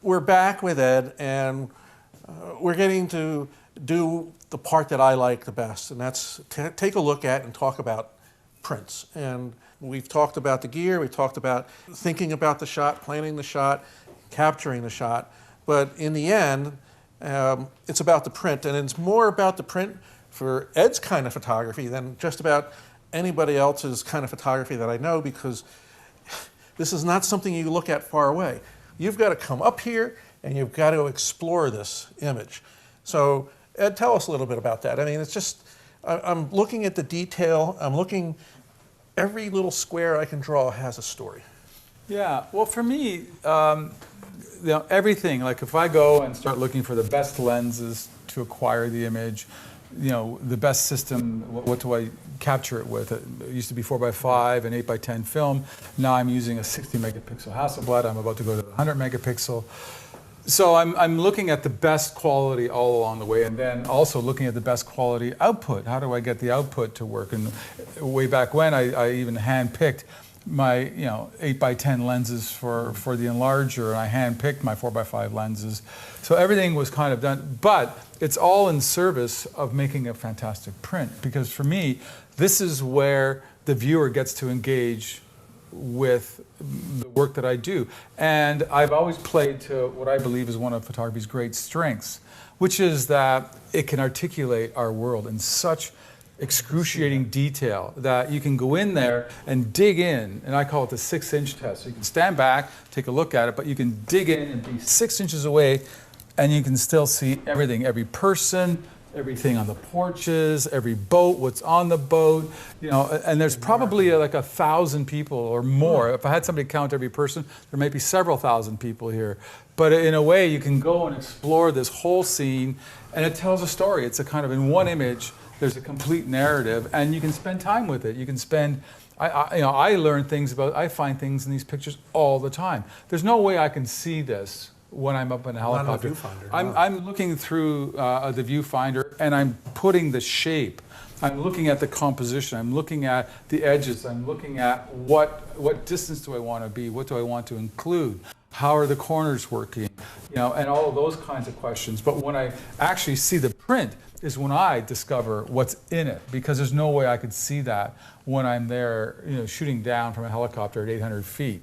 We're back with Ed, and we're getting to do the part that I like the best, and that's take a look at and talk about prints. And we've talked about the gear, we've talked about thinking about the shot, planning the shot, capturing the shot, but in the end, it's about the print, and it's more about the print for Ed's kind of photography than just about anybody else's kind of photography that I know, because this is not something you look at far away. You've got to come up here and you've got to explore this image. So Ed, tell us a little bit about that. I mean, it's just, I'm looking at the detail, I'm looking, every little square I can draw has a story. Yeah, well for me, everything, like if I go and start looking for the best lenses to acquire the image, the best system, what do I capture it with? It used to be 4x5 and 8x10 film. Now I'm using a 60 megapixel Hasselblad. I'm about to go to the 100 megapixel. So I'm looking at the best quality all along the way, and then also looking at the best quality output. How do I get the output to work? And way back when, I even hand-picked my 8x10 lenses for the enlarger, and I hand-picked my 4x5 lenses. So everything was kind of done, but it's all in service of making a fantastic print, because for me, this is where the viewer gets to engage with the work that I do. And I've always played to what I believe is one of photography's great strengths, which is that it can articulate our world in such excruciating detail that you can go in there and dig in, and I call it the 6-inch test. So you can stand back, take a look at it, but you can dig in and be 6 inches away, and you can still see everything, every person, everything on the porches, every boat, what's on the boat, and there's probably like 1,000 people or more. If I had somebody count every person, there might be several thousand people here. But in a way, you can go and explore this whole scene, and it tells a story. It's a kind of, in one image, there's a complete narrative, and you can spend time with it. You can spend, I learn things about, I find things in these pictures all the time. There's no way I can see this when I'm up in a helicopter. Not a viewfinder. I'm looking through the viewfinder, and I'm putting the shape. I'm looking at the composition. I'm looking at the edges. I'm looking at what distance do I want to be? What do I want to include? How are the corners working? And all of those kinds of questions. But when I actually see the print is when I discover what's in it, because there's no way I could see that when I'm there, shooting down from a helicopter at 800 feet.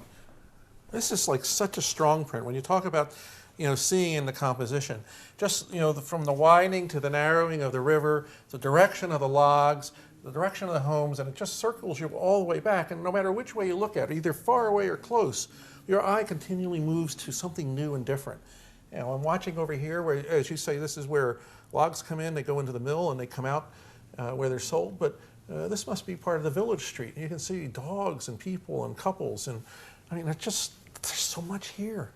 This is like such a strong print. When you talk about, seeing in the composition, just, from the widening to the narrowing of the river, the direction of the logs, the direction of the homes, and it just circles you all the way back. And no matter which way you look at it, either far away or close, your eye continually moves to something new and different. I'm watching over here where, as you say, this is where logs come in, they go into the mill, and they come out where they're sold. But this must be part of the village street. You can see dogs and people and couples, and I mean, there's so much here.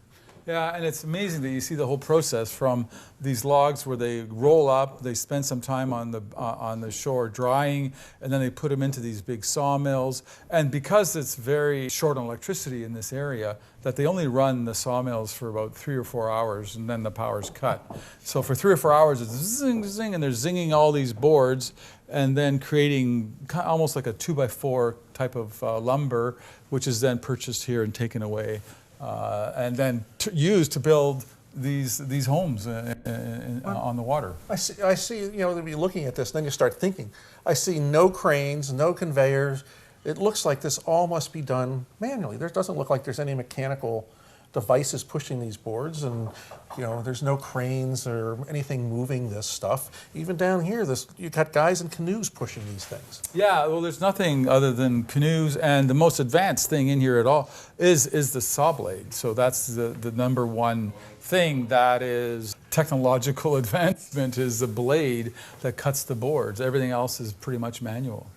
Yeah, and it's amazing that you see the whole process from these logs where they roll up, they spend some time on the shore drying, and then they put them into these big sawmills. And because it's very short on electricity in this area, that they only run the sawmills for about 3 or 4 hours, and then the power's cut. So for 3 or 4 hours, it's zing, zing, and they're zinging all these boards, and then creating almost like a 2x4 type of lumber, which is then purchased here and taken away. And then used to build these homes on the water. I see. To be looking at this, then you start thinking. I see no cranes, no conveyors. It looks like this all must be done manually. There doesn't look like there's any mechanical devices pushing these boards, and there's no cranes or anything moving this stuff. Even down here, you got guys in canoes pushing these things. Yeah, well, there's nothing other than canoes, and the most advanced thing in here at all is the saw blade. So that's the number one thing that is technological advancement, is the blade that cuts the boards. Everything else is pretty much manual.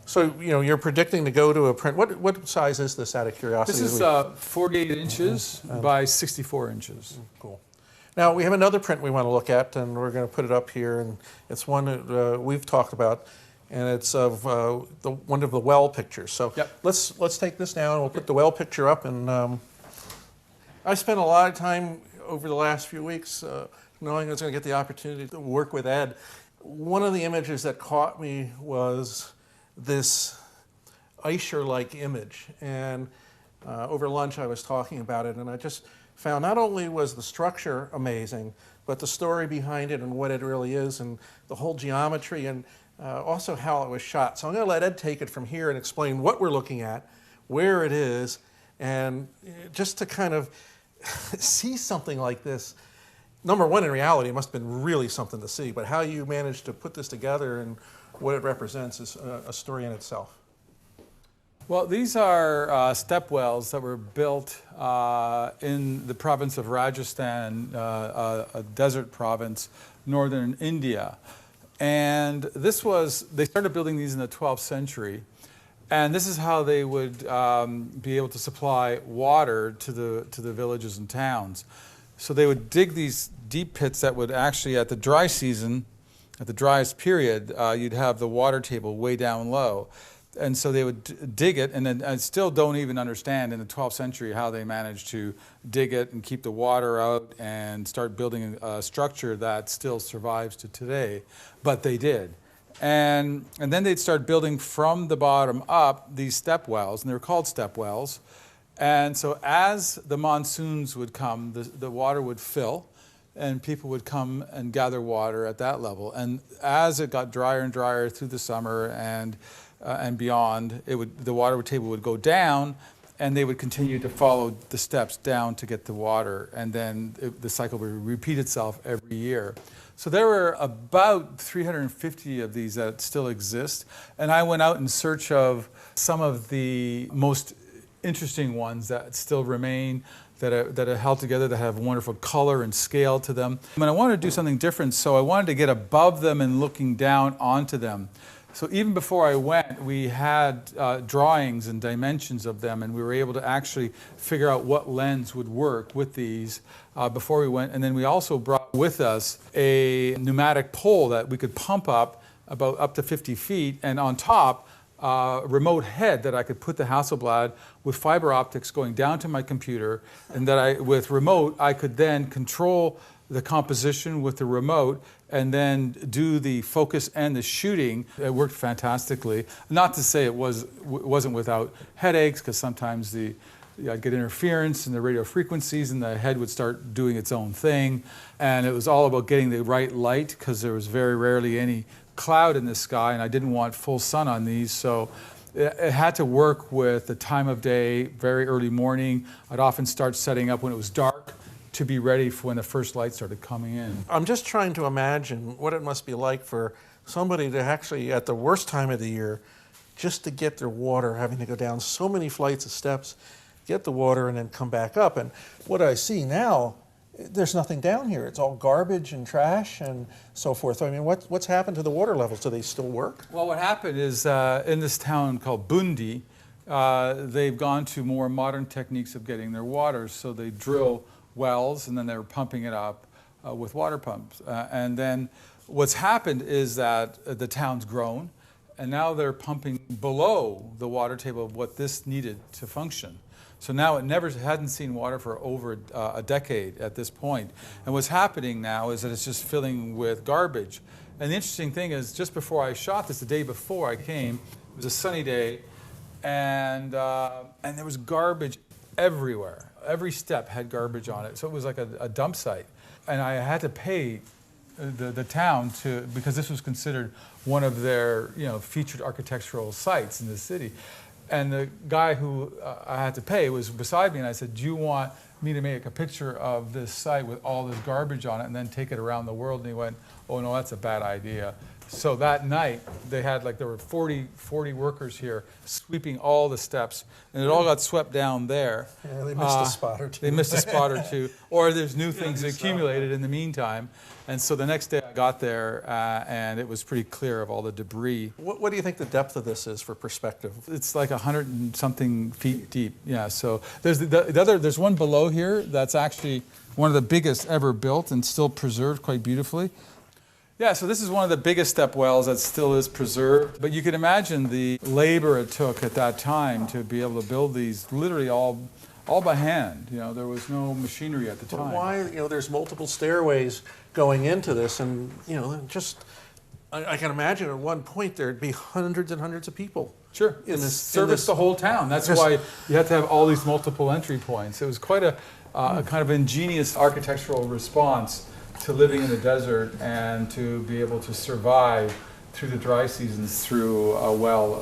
So, you're predicting to go to a print. What size is this, out of curiosity? This is 48 inches by 64 inches. Cool. Now, we have another print we want to look at, and we're going to put it up here. And it's one that we've talked about, and it's of one of the well pictures. So yep. Let's take this down, and we'll put the well picture up. And I spent a lot of time over the last few weeks knowing I was going to get the opportunity to work with Ed. One of the images that caught me was this Eicher-like image, and Over lunch, I was talking about it, and I just found not only was the structure amazing, but the story behind it and what it really is, and the whole geometry, and also how it was shot. So I'm going to let Ed take it from here and explain what we're looking at, where it is, and just to kind of see something like this. Number one, in reality, it must have been really something to see, but how you managed to put this together and what it represents is a story in itself. Well, these are step wells that were built in the province of Rajasthan, a desert province, northern India. And they started building these in the 12th century. And this is how they would be able to supply water to the villages and towns. So they would dig these deep pits that would actually, at the dry season, at the driest period, you'd have the water table way down low. And so they would dig it, and then I still don't even understand in the 12th century how they managed to dig it and keep the water out and start building a structure that still survives to today. But they did. And then they'd start building from the bottom up these step wells, and they were called step wells. And so as the monsoons would come, the water would fill, and people would come and gather water at that level. And as it got drier and drier through the summer and beyond, the water table would go down, and they would continue to follow the steps down to get the water, and then the cycle would repeat itself every year. So there were about 350 of these that still exist, and I went out in search of some of the most interesting ones that still remain, that are held together, that have wonderful color and scale to them. And I wanted to do something different, so I wanted to get above them and looking down onto them. So even before I went, we had drawings and dimensions of them, and we were able to actually figure out what lens would work with these before we went. And then we also brought with us a pneumatic pole that we could pump up about up to 50 feet, and on top, a remote head that I could put the Hasselblad with fiber optics going down to my computer, and that with remote, I could then control the composition with the remote and then do the focus and the shooting. It worked fantastically. Not to say it wasn't without headaches, because sometimes I'd get interference in the radio frequencies and the head would start doing its own thing. And it was all about getting the right light, because there was very rarely any cloud in the sky, and I didn't want full sun on these. So it had to work with the time of day, very early morning. I'd often start setting up when it was dark, to be ready for when the first light started coming in. I'm just trying to imagine what it must be like for somebody to actually, at the worst time of the year, just to get their water, having to go down so many flights of steps, get the water, and then come back up. And what I see now, there's nothing down here. It's all garbage and trash and so forth. I mean, what's happened to the water levels? Do they still work? Well, what happened is in this town called Bundi, they've gone to more modern techniques of getting their water. So they drill wells, and then they were pumping it up with water pumps. And then what's happened is that the town's grown, and now they're pumping below the water table of what this needed to function. So now it hadn't seen water for over a decade at this point. And what's happening now is that it's just filling with garbage. And the interesting thing is, just before I shot this, the day before I came, it was a sunny day, and there was garbage everywhere. Every step had garbage on it, so it was like a dump site. And I had to pay the town because this was considered one of their featured architectural sites in the city. And the guy who I had to pay was beside me, and I said, "Do you want me to make a picture of this site with all this garbage on it and then take it around the world?" And he went, "Oh no, that's a bad idea." So that night, there were 40 workers here sweeping all the steps, and it all got swept down there. Yeah, they missed a spot or two. They missed a spot or two, or there's new things accumulated in the mean-time. And so the next day I got there, and it was pretty clear of all the debris. What do you think the depth of this is for perspective? It's like 100 and something feet deep. Yeah. So there's one below here that's actually one of the biggest ever built and still preserved quite beautifully. Yeah, so this is one of the biggest step wells that still is preserved. But you can imagine the labor it took at that time to be able to build these literally all by hand. There was no machinery at the time. But why, there's multiple stairways going into this, and, I can imagine at one point there'd be hundreds and hundreds of people Sure. In this, Service the whole town. That's why you had to have all these multiple entry points. It was quite a kind of ingenious architectural response to living in the desert and to be able to survive through the dry seasons through a well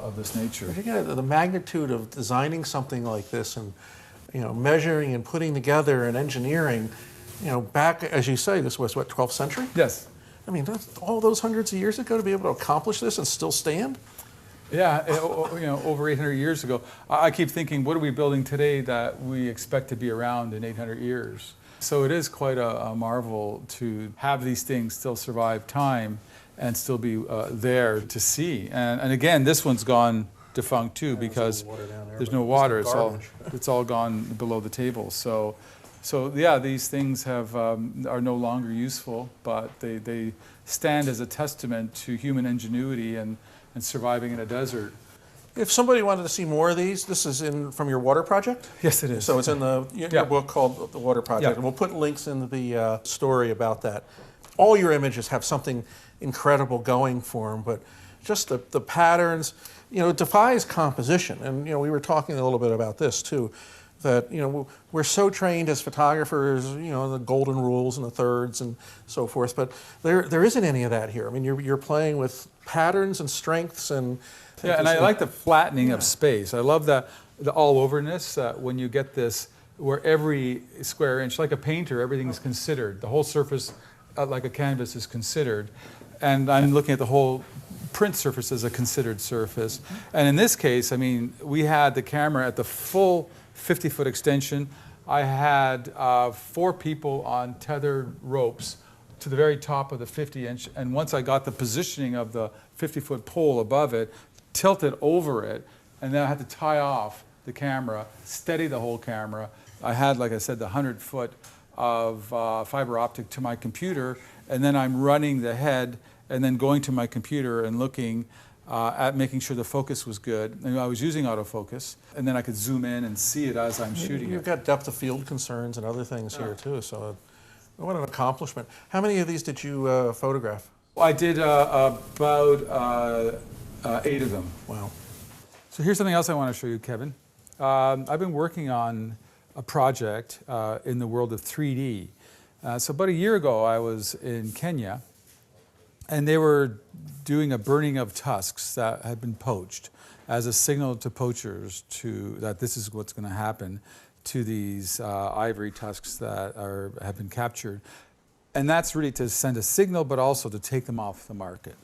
of this nature. The magnitude of designing something like this, and measuring and putting together and engineering, back, as you say, this was what, 12th century? Yes. I mean, that's all those hundreds of years ago to be able to accomplish this and still stand? Yeah, over 800 years ago. I keep thinking, what are we building today that we expect to be around in 800 years? So it is quite a marvel to have these things still survive time and still be there to see. And again, this one's gone defunct too because there's no water. It's all gone below the table. So yeah, these things are no longer useful, but they stand as a testament to human ingenuity and surviving in a desert. If somebody wanted to see more of these, this is from your water project? Yes, it is. So it's in your book called The Water Project, Yeah. and we'll put links in the story about that. All your images have something incredible going for them, but just the patterns, it defies composition. And, we were talking a little bit about this too, that, we're so trained as photographers, the golden rules and the thirds and so forth, but there isn't any of that here. I mean, you're playing with patterns and strengths and... Yeah, and I like the flattening of space. I love the all-overness when you get this, where every square inch, like a painter, everything is considered. The whole surface, like a canvas, is considered. And I'm looking at the whole print surface as a considered surface. And in this case, I mean, we had the camera at the full 50-foot extension. I had 4 people on tethered ropes to the very top of the 50-inch. And once I got the positioning of the 50-foot pole above it, tilted over it, and then I had to tie off the camera, steady the whole camera. I had, like I said, the 100-foot of fiber optic to my computer, and then I'm running the head and then going to my computer and looking at making sure the focus was good. And I was using autofocus, and then I could zoom in and see it as I'm shooting You've it. got depth of field concerns and other things here too, so what an accomplishment. How many of these did you photograph? I did about 8 of them. Wow. So here's something else I want to show you, Kevin. I've been working on a project in the world of 3D. So about a year ago, I was in Kenya, and they were doing a burning of tusks that had been poached as a signal to poachers that this is what's going to happen to these ivory tusks that have been captured. And that's really to send a signal, but also to take them off the market.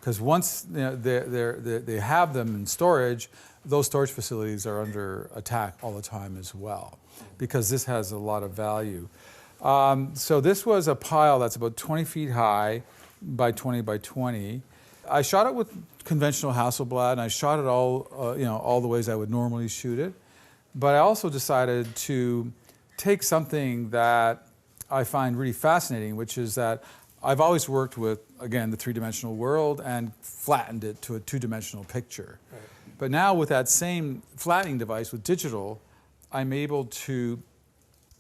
Because once they have them in storage, those storage facilities are under attack all the time as well, because this has a lot of value. So this was a pile that's about 20 feet high by 20 by 20. I shot it with conventional Hasselblad, and I shot it all the ways I would normally shoot it. But I also decided to take something that I find really fascinating, which is that I've always worked with, again, the three-dimensional world and flattened it to a two-dimensional picture. Right. But now with that same flattening device with digital, I'm able to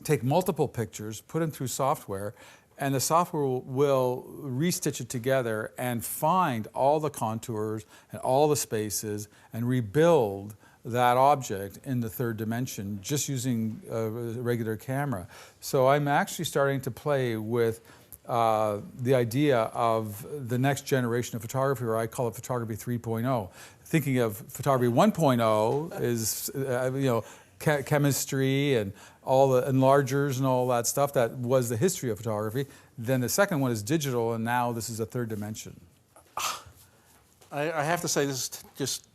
take multiple pictures, put them through software, and the software will restitch it together and find all the contours and all the spaces and rebuild that object in the third dimension just using a regular camera. So I'm actually starting to play with the idea of the next generation of photography, or I call it photography 3.0. Thinking of photography 1.0 is chemistry and all the enlargers and all that stuff that was the history of photography. Then the second one is digital, and now this is a third dimension. I have to say, this is just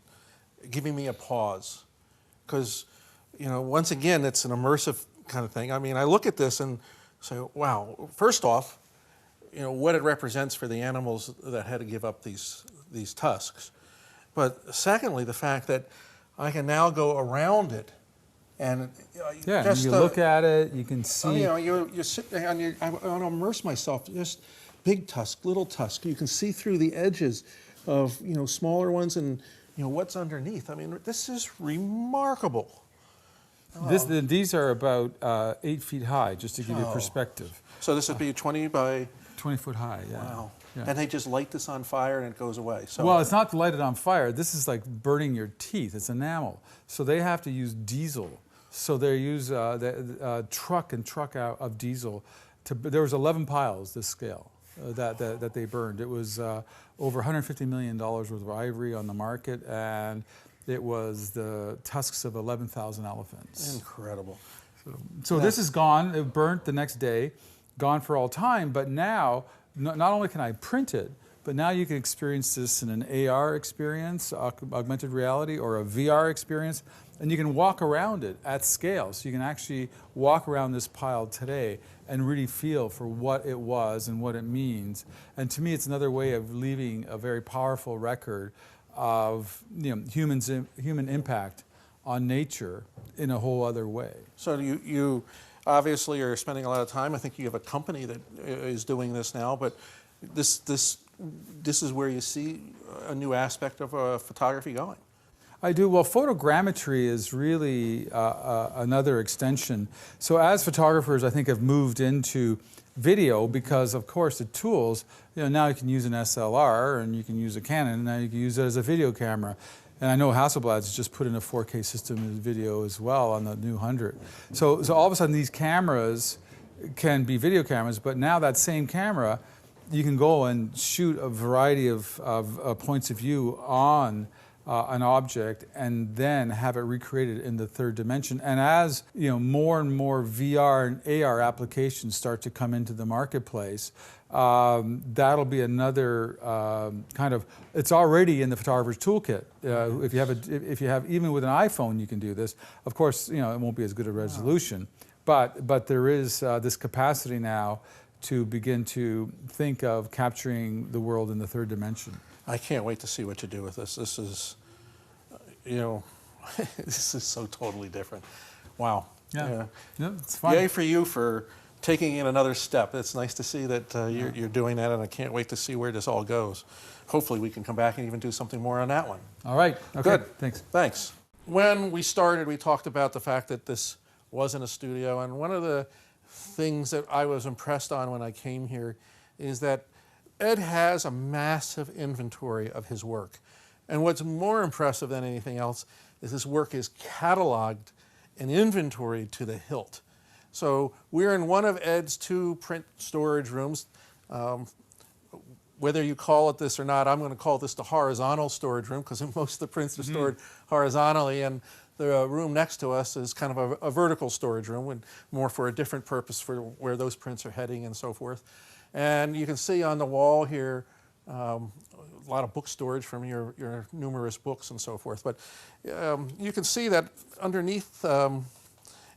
giving me a pause, because once again, it's an immersive kind of thing. I mean, I look at this and say, wow, first off, what it represents for the animals that had to give up these tusks. But secondly, the fact that I can now go around it and just, you look at it, you can see. You sit there and I want to immerse myself. Just big tusk, little tusk. You can see through the edges of smaller ones and what's underneath. I mean, this is remarkable. These are about 8 feet high, just to give you perspective. So this would be 20 by 20 foot high. Yeah. Wow. Yeah. and they just light this on fire and it goes away. So Well, it's not to light it on fire. This is like burning your teeth. It's enamel. So they have to use diesel. So they use truck and truck out of diesel. There was 11 piles, this scale, that they burned. It was over $150 million worth of ivory on the market, and it was the tusks of 11,000 elephants. incredible. So this is gone. It burnt the next day, gone for all time. But now, not only can I print it, but now you can experience this in an AR experience, augmented reality, or a VR experience, and you can walk around it at scale. So you can actually walk around this pile today and really feel for what it was and what it means. And to me, it's another way of leaving a very powerful record of human impact on nature in a whole other way. So you obviously are spending a lot of time. I think you have a company that is doing this now, but this is where you see a new aspect of photography going. I do. Well, photogrammetry is really another extension. So as photographers, I think, have moved into video because, of course, the tools, now you can use an SLR and you can use a Canon, and now you can use it as a video camera. And I know Hasselblad's just put in a 4K system in video as well on the new 100. So all of a sudden these cameras can be video cameras, but now that same camera, you can go and shoot a variety of points of view on an object and then have it recreated in the third dimension. And as more and more VR and AR applications start to come into the marketplace, that'll be another it's already in the photographer's toolkit. If you have, even with an iPhone, you can do this. Of course, it won't be as good a resolution, but there is this capacity now to begin to think of capturing the world in the third dimension. I can't wait to see what you do with this. This is, this is so totally different. Wow. Yeah, it's fun. Yay for you for taking it another step. It's nice to see that you're doing that, and I can't wait to see where this all goes. Hopefully we can come back and even do something more on that one. All right. Okay. Good. Thanks. Thanks. When we started, we talked about the fact that this wasn't a studio, and one of the things that I was impressed on when I came here is that Ed has a massive inventory of his work. And what's more impressive than anything else is his work is cataloged and inventoried to the hilt. So we're in one of Ed's 2 print storage rooms. Whether you call it this or not, I'm going to call this the horizontal storage room because most of the prints are stored horizontally, and the room next to us is kind of a vertical storage room, and more for a different purpose for where those prints are heading and so forth. And you can see on the wall here a lot of book storage from your numerous books and so forth. But you can see that underneath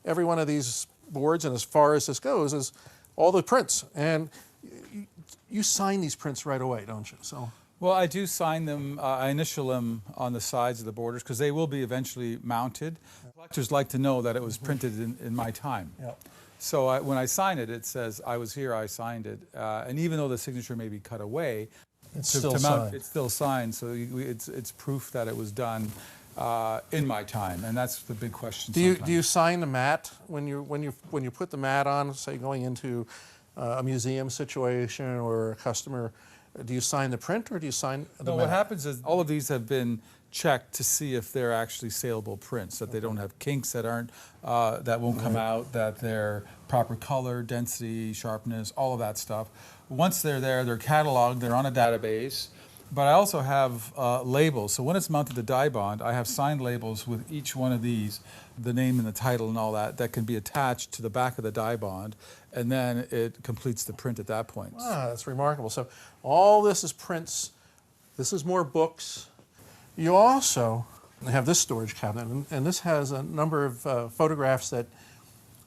every one of these boards, and as far as this goes, is all the prints. And you sign these prints right away, don't you? So. Well, I do sign them. I initial them on the sides of the borders because they will be eventually mounted. Collectors like to know that it was printed in my time. Yep. So when I sign it, it says, I was here, I signed it. And even though the signature may be cut away, it's still signed. It's still signed, so it's proof that it was done in my time, and that's the big question. Do you sign the mat when you put the mat on, say going into a museum situation or a customer? Do you sign the print or do you sign the No, mat? what happens is all of these have been checked to see if they're actually saleable prints, that they don't have kinks that aren't that won't come out, that they're proper color, density, sharpness, all of that stuff. Once they're there, they're cataloged, they're on a database. But I also have labels. So when it's mounted to die bond, I have signed labels with each one of these, the name and the title and all that can be attached to the back of the die bond, and then it completes the print at that point. Ah, that's remarkable. So all this is prints. This is more books. You also have this storage cabinet, and this has a number of photographs that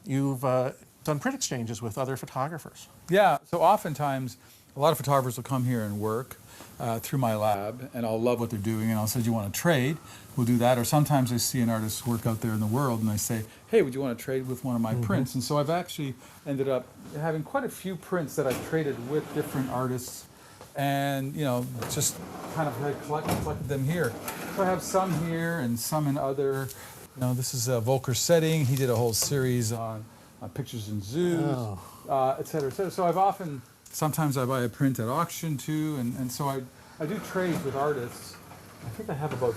you've done print exchanges with other photographers. Yeah, so oftentimes a lot of photographers will come here and work through my lab, and I'll love what they're doing, and I'll say, do you want to trade? We'll do that. Or sometimes I see an artist's work out there in the world, and I say, hey, would you want to trade with one of my prints? And so I've actually ended up having quite a few prints that I've traded with different artists, and just kind of collected them here. So I have some here and some in other. This is Volker Setting. He did a whole series on pictures in zoos, et cetera, et cetera. So I've often sometimes I buy a print at auction too, and so I do trades with artists. I think I have about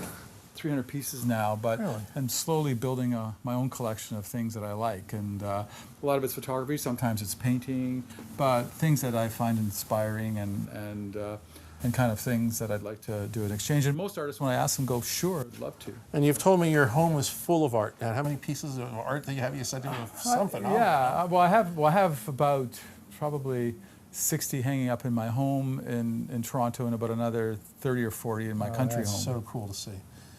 300 pieces now, but Really? I'm slowly building my own collection of things that I like. And a lot of it's photography, sometimes it's painting, but things that I find inspiring and kind of things that I'd like to do in exchange. And most artists, when I ask them, go, sure, I'd love to. And you've told me your home is full of art. Now, how many pieces of art do you have? You said to me something. Yeah, well, I have about probably 60 hanging up in my home in Toronto and about another 30 or 40 in my country that's home. so cool to see.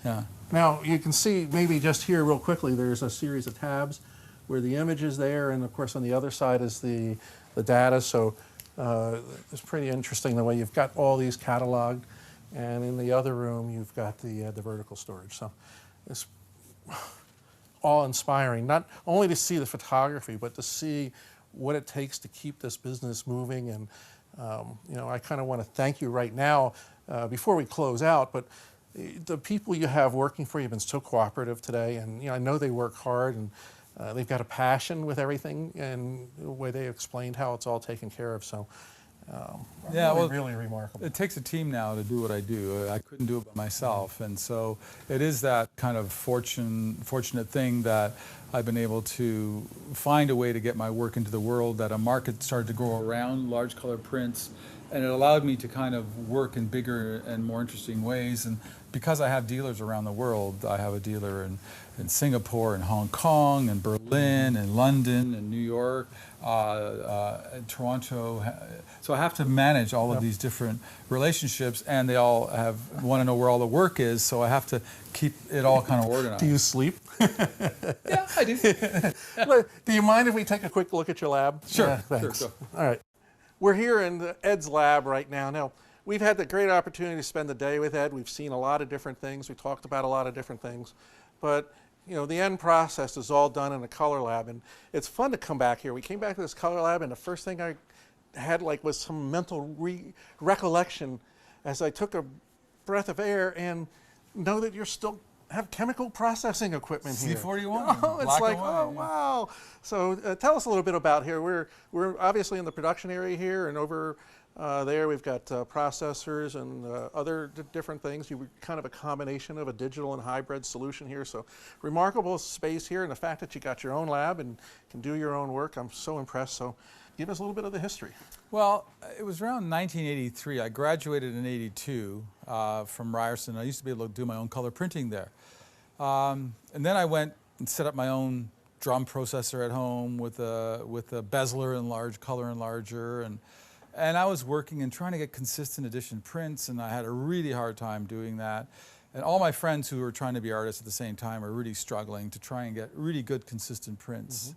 Yeah. Now, you can see maybe just here real quickly, there's a series of tabs where the image is there, and of course on the other side is the data. So it's pretty interesting the way you've got all these cataloged, and in the other room you've got the vertical storage. So it's awe-inspiring, not only to see the photography, but to see what it takes to keep this business moving. And I kind of want to thank you right now before we close out, but the people you have working for you have been so cooperative today, and I know they work hard, and they've got a passion with everything, and the way they explained how it's all taken care of. So really remarkable. It takes a team now to do what I do. I couldn't do it by myself, and so it is that kind of fortunate thing that I've been able to find a way to get my work into the world, that a market started to grow around large color prints, and it allowed me to kind of work in bigger and more interesting ways. And because I have dealers around the world, I have a dealer in Singapore, and Hong Kong, and Berlin, and London, and New York, and Toronto. So I have to manage all of these different relationships, and they all want to know where all the work is, so I have to keep it all kind of organized. Do you sleep? Yeah, I do. Do you mind if we take a quick look at your lab? Sure. Yeah, thanks. Sure. All right. We're here in Ed's lab right now. Now, we've had the great opportunity to spend the day with Ed. We've seen a lot of different things. We talked about a lot of different things. But, the end process is all done in a color lab. And it's fun to come back here. We came back to this color lab, and the first thing I had was some mental recollection as I took a breath of air and know that you're still have chemical processing equipment here. C41. Oh, it's like, oh, wow. So tell us a little bit about here. We're obviously in the production area here, and over there we've got processors and other different things. You're kind of a combination of a digital and hybrid solution here. So remarkable space here, and the fact that you got your own lab and can do your own work, I'm so impressed. So give us a little bit of the history. Well, it was around 1983. I graduated in '82 from Ryerson. I used to be able to do my own color printing there. And then I went and set up my own drum processor at home with a bezeler and large color enlarger, and I was working and trying to get consistent edition prints, and I had a really hard time doing that. And all my friends who were trying to be artists at the same time were really struggling to try and get really good consistent prints.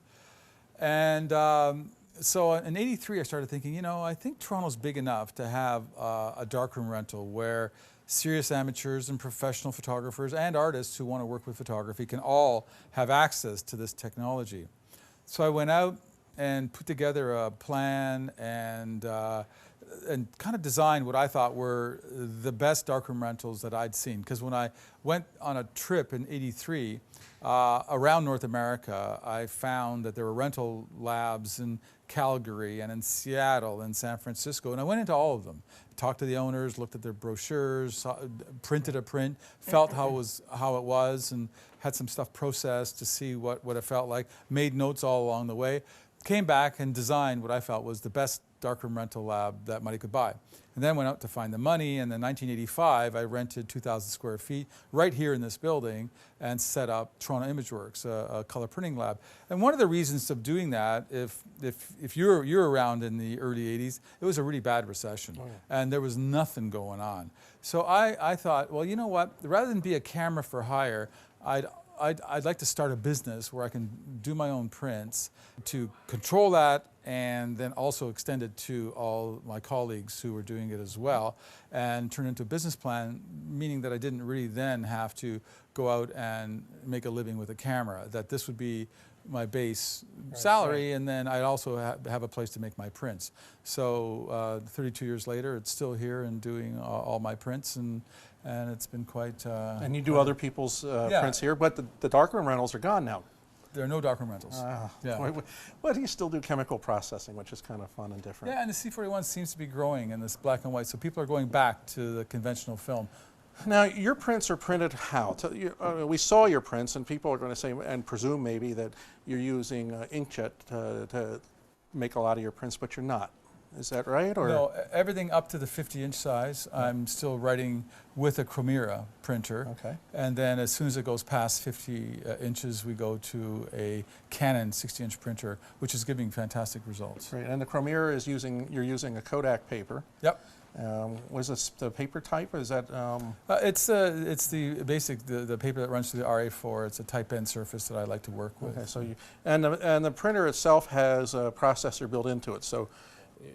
Mm-hmm. And so in '83 I started thinking, I think Toronto's big enough to have a darkroom rental where serious amateurs and professional photographers and artists who want to work with photography can all have access to this technology. So I went out and put together a plan and kind of designed what I thought were the best darkroom rentals that I'd seen. Because when I went on a trip in '83 around North America, I found that there were rental labs in Calgary and in Seattle and San Francisco, and I went into all of them, talked to the owners, looked at their brochures, printed a print, felt how it was, and had some stuff processed to see what it felt like, made notes all along the way, came back and designed what I felt was the best darkroom rental lab that money could buy. And then went out to find the money, and in 1985 I rented 2,000 square feet right here in this building and set up Toronto ImageWorks, a color printing lab. And one of the reasons of doing that, if you're around in the early '80s, it was a really bad recession, and there was nothing going on. So I thought, well, you know what? Rather than be a camera for hire, I'd like to start a business where I can do my own prints, to control that, and then also extend it to all my colleagues who were doing it as well, and turn it into a business plan, meaning that I didn't really then have to go out and make a living with a camera, that this would be my base salary, and then I'd also have a place to make my prints. So 32 years later, it's still here and doing all my prints, and it's been quite... and you do other people's prints here, but the darkroom rentals are gone now. There are no darkroom rentals. But you still do chemical processing, which is kind of fun and different. Yeah, and the C41 seems to be growing in this black and white, so people are going back to the conventional film. Now, your prints are printed how? We saw your prints, and people are going to say, and presume maybe, that you're using inkjet to make a lot of your prints, but you're not. Is that right? Or? No, everything up to the 50-inch size, I'm still writing with a Chromera printer. Okay. And then as soon as it goes past 50 inches, we go to a Canon 60-inch printer, which is giving fantastic results. Great. And the Chromera is you're using a Kodak paper. Yep. Was this the paper type? Is that? It's the basic, the paper that runs through the RA4. It's a Type N surface that I like to work with. Okay. So and the printer itself has a processor built into it. So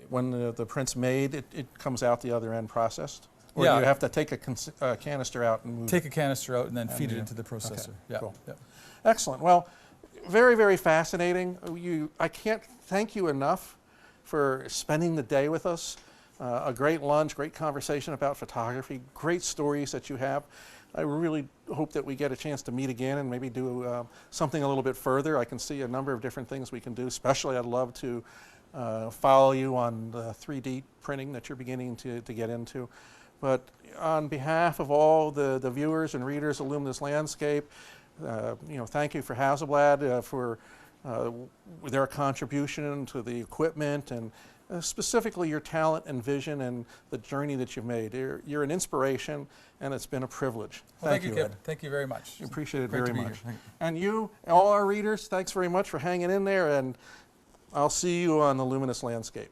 when the print's made, it comes out the other end processed? Or do you have to take a canister out and move Take a canister out and then feed it into the processor. Okay, Yeah. cool. Yep. Excellent. Well, very, very fascinating. I can't thank you enough for spending the day with us. A great lunch, great conversation about photography, great stories that you have. I really hope that we get a chance to meet again and maybe do something a little bit further. I can see a number of different things we can do. Especially, I'd love to follow you on the 3D printing that you're beginning to get into. But on behalf of all the viewers and readers of Luminous-Landscape, thank you for Hasselblad for their contribution to the equipment and specifically your talent and vision and the journey that you've made. You're an inspiration, and it's been a privilege. Well, thank you, Ed. Kip. Thank you very much. We appreciate it Great very to be much. here. And you, all our readers, thanks very much for hanging in there, and I'll see you on the Luminous Landscape.